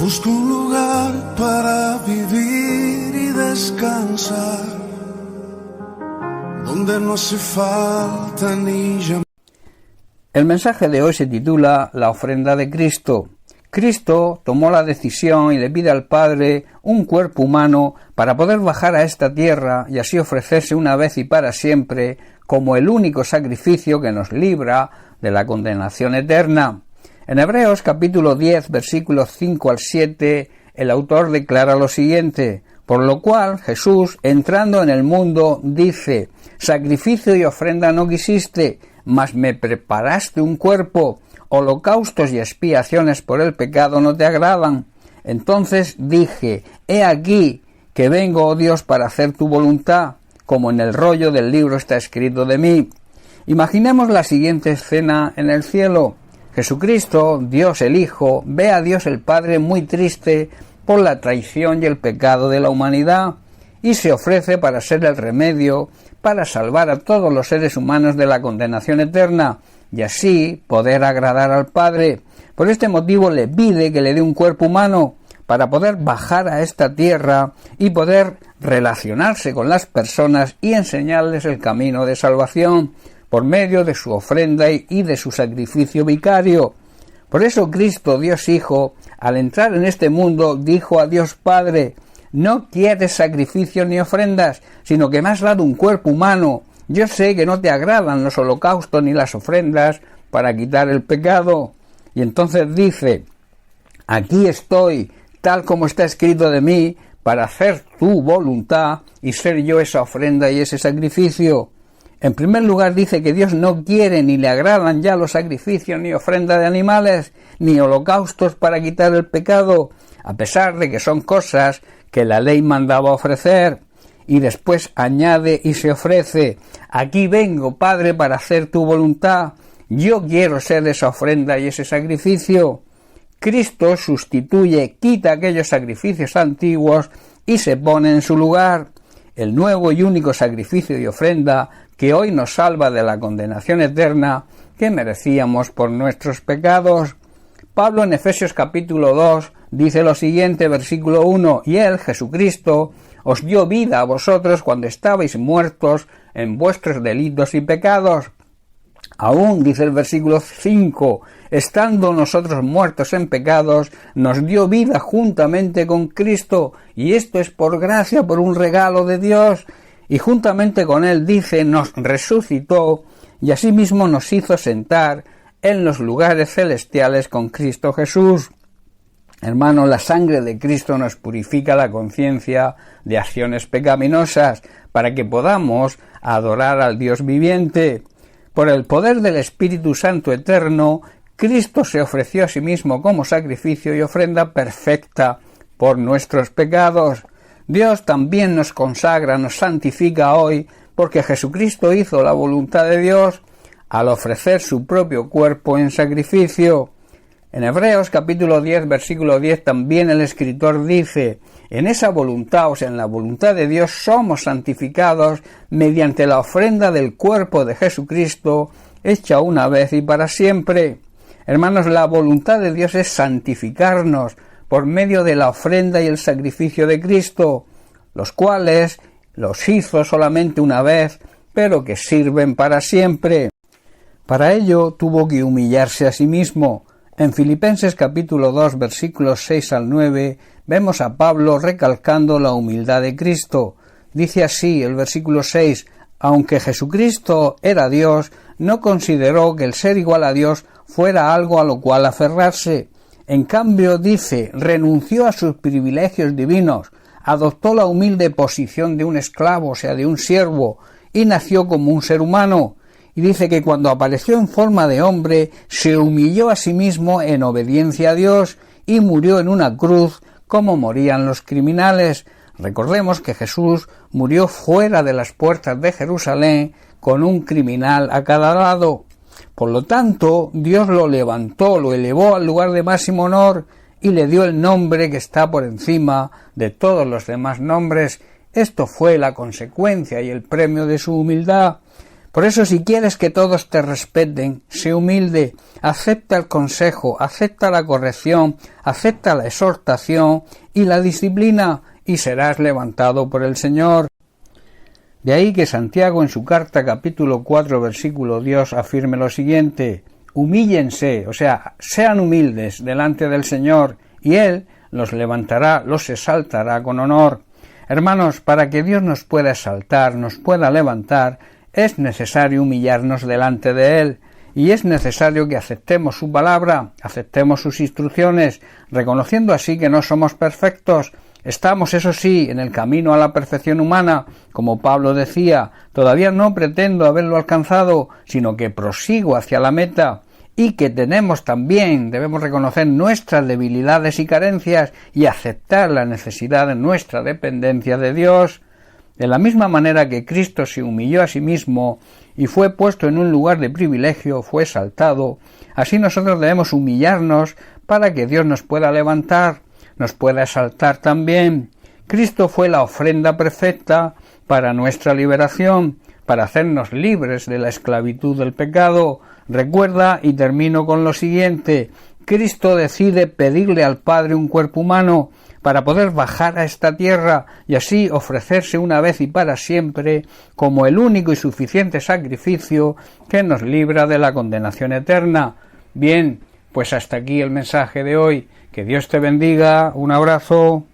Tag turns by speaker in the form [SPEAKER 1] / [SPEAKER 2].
[SPEAKER 1] Busco un lugar para vivir y descansar, donde no hace falta ni llamar.
[SPEAKER 2] El mensaje de hoy se titula La ofrenda de Cristo. Cristo tomó la decisión y le pide al Padre un cuerpo humano para poder bajar a esta tierra y así ofrecerse una vez y para siempre como el único sacrificio que nos libra de la condenación eterna. En Hebreos capítulo 10, versículos 5 al 7, el autor declara lo siguiente: por lo cual Jesús, entrando en el mundo, dice: sacrificio y ofrenda no quisiste, mas me preparaste un cuerpo. Holocaustos y expiaciones por el pecado no te agradan. Entonces dije: he aquí que vengo, oh Dios, para hacer tu voluntad, como en el rollo del libro está escrito de mí. Imaginemos la siguiente escena en el cielo. Jesucristo, Dios el Hijo, ve a Dios el Padre muy triste por la traición y el pecado de la humanidad y se ofrece para ser el remedio para salvar a todos los seres humanos de la condenación eterna y así poder agradar al Padre. Por este motivo le pide que le dé un cuerpo humano para poder bajar a esta tierra y poder relacionarse con las personas y enseñarles el camino de salvación por medio de su ofrenda y de su sacrificio vicario. Por eso Cristo, Dios Hijo, al entrar en este mundo, dijo a Dios Padre: no quieres sacrificios ni ofrendas, sino que me has dado un cuerpo humano. Yo sé que no te agradan los holocaustos ni las ofrendas para quitar el pecado. Y entonces dice: aquí estoy, tal como está escrito de mí, para hacer tu voluntad y ser yo esa ofrenda y ese sacrificio. En primer lugar dice que Dios no quiere ni le agradan ya los sacrificios ni ofrendas de animales, ni holocaustos para quitar el pecado, a pesar de que son cosas que la ley mandaba ofrecer. Y después añade y se ofrece: aquí vengo, Padre, para hacer tu voluntad. Yo quiero ser esa ofrenda y ese sacrificio. Cristo sustituye, quita aquellos sacrificios antiguos y se pone en su lugar. El nuevo y único sacrificio y ofrenda que hoy nos salva de la condenación eterna que merecíamos por nuestros pecados. Pablo en Efesios capítulo 2 dice lo siguiente, versículo 1: y Él, Jesucristo, os dio vida a vosotros cuando estabais muertos en vuestros delitos y pecados. Aún, dice el versículo 5, estando nosotros muertos en pecados, nos dio vida juntamente con Cristo, y esto es por gracia, por un regalo de Dios. Y juntamente con Él, dice, nos resucitó, y asimismo nos hizo sentar en los lugares celestiales con Cristo Jesús. Hermano, la sangre de Cristo nos purifica la conciencia de acciones pecaminosas, para que podamos adorar al Dios viviente. Por el poder del Espíritu Santo eterno, Cristo se ofreció a sí mismo como sacrificio y ofrenda perfecta por nuestros pecados. Dios también nos consagra, nos santifica hoy, porque Jesucristo hizo la voluntad de Dios al ofrecer su propio cuerpo en sacrificio. En Hebreos capítulo 10, versículo 10 también el escritor dice: en esa voluntad, o sea, en la voluntad de Dios, somos santificados mediante la ofrenda del cuerpo de Jesucristo, hecha una vez y para siempre. Hermanos, la voluntad de Dios es santificarnos por medio de la ofrenda y el sacrificio de Cristo, los cuales los hizo solamente una vez, pero que sirven para siempre. Para ello tuvo que humillarse a sí mismo. En Filipenses capítulo 2, versículos 6 al 9, vemos a Pablo recalcando la humildad de Cristo. Dice así el versículo 6: aunque Jesucristo era Dios, no consideró que el ser igual a Dios fuera algo a lo cual aferrarse. En cambio, dice, renunció a sus privilegios divinos, adoptó la humilde posición de un esclavo, o sea, de un siervo, y nació como un ser humano. Y dice que cuando apareció en forma de hombre, se humilló a sí mismo en obediencia a Dios y murió en una cruz como morían los criminales. Recordemos que Jesús murió fuera de las puertas de Jerusalén con un criminal a cada lado. Por lo tanto, Dios lo levantó, lo elevó al lugar de máximo honor y le dio el nombre que está por encima de todos los demás nombres. Esto fue la consecuencia y el premio de su humildad. Por eso, si quieres que todos te respeten, sé humilde, acepta el consejo, acepta la corrección, acepta la exhortación y la disciplina, y serás levantado por el Señor. De ahí que Santiago en su carta capítulo 4 versículo 2 afirme lo siguiente: humíllense, o sea, sean humildes delante del Señor, y Él los levantará, los exaltará con honor. Hermanos, para que Dios nos pueda exaltar, nos pueda levantar, es necesario humillarnos delante de Él, y es necesario que aceptemos su palabra, aceptemos sus instrucciones, reconociendo así que no somos perfectos. Estamos, eso sí, en el camino a la perfección humana, como Pablo decía, todavía no pretendo haberlo alcanzado, sino que prosigo hacia la meta, y que debemos reconocer nuestras debilidades y carencias y aceptar la necesidad de nuestra dependencia de Dios. De la misma manera que Cristo se humilló a sí mismo y fue puesto en un lugar de privilegio, fue exaltado, así nosotros debemos humillarnos para que Dios nos pueda levantar, nos pueda exaltar también. Cristo fue la ofrenda perfecta para nuestra liberación, para hacernos libres de la esclavitud del pecado. Recuerda, y termino con lo siguiente: Cristo decide pedirle al Padre un cuerpo humano para poder bajar a esta tierra y así ofrecerse una vez y para siempre como el único y suficiente sacrificio que nos libra de la condenación eterna. Bien, pues hasta aquí el mensaje de hoy. Que Dios te bendiga. Un abrazo.